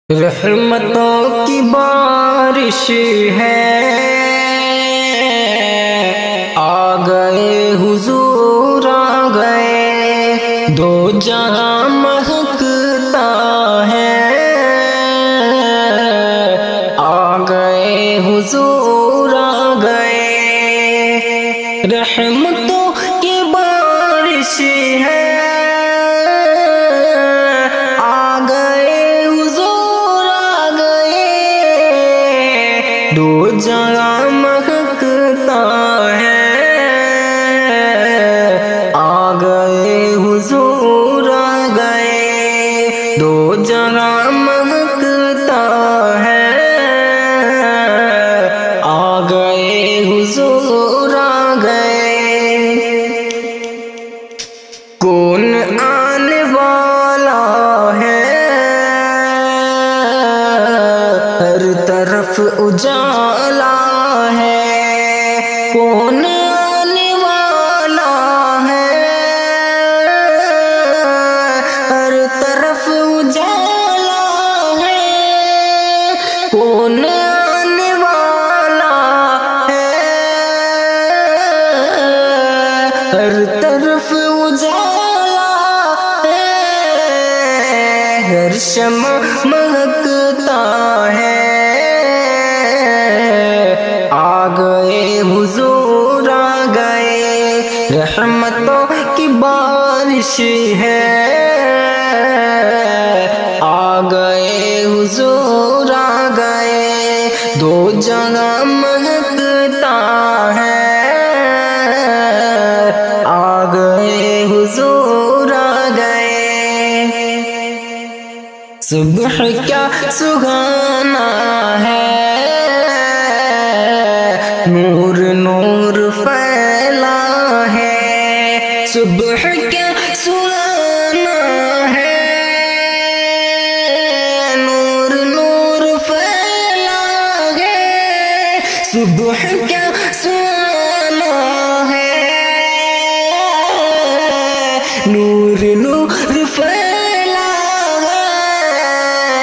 رحمتوں کی بارش ہے، آ گئے حضور آ گئے، دو جہاں مہکتا ہے، آ گئے حضور آ گئے، رحمتوں کی بارش ہے، دو جہاں مہکتا ہے، آ گئے حضور آ گئے، دو جہاں مہکتا ہے، آ گئے حضور آ گئے، کون آنے والا ہے، ہر طرف اجالا ہے، کون آنے والا ہے، ہر طرف اجالا ہے، کون آنے والا ہے، ہر طرف اجالا ہے، ہر شمع مہکتا ہے، آ گئے حضور آ گئے، رحمتوں کی بارش ہے، آ گئے حضور آ گئے، دو جہاں مہکتا ہے، آ گئے حضور آ گئے، صبح کیا سہانا ہے، نور نور پھیلا ہے، صبح کیا سہانا ہے، نور نور پھیلا ہے، صبح کیا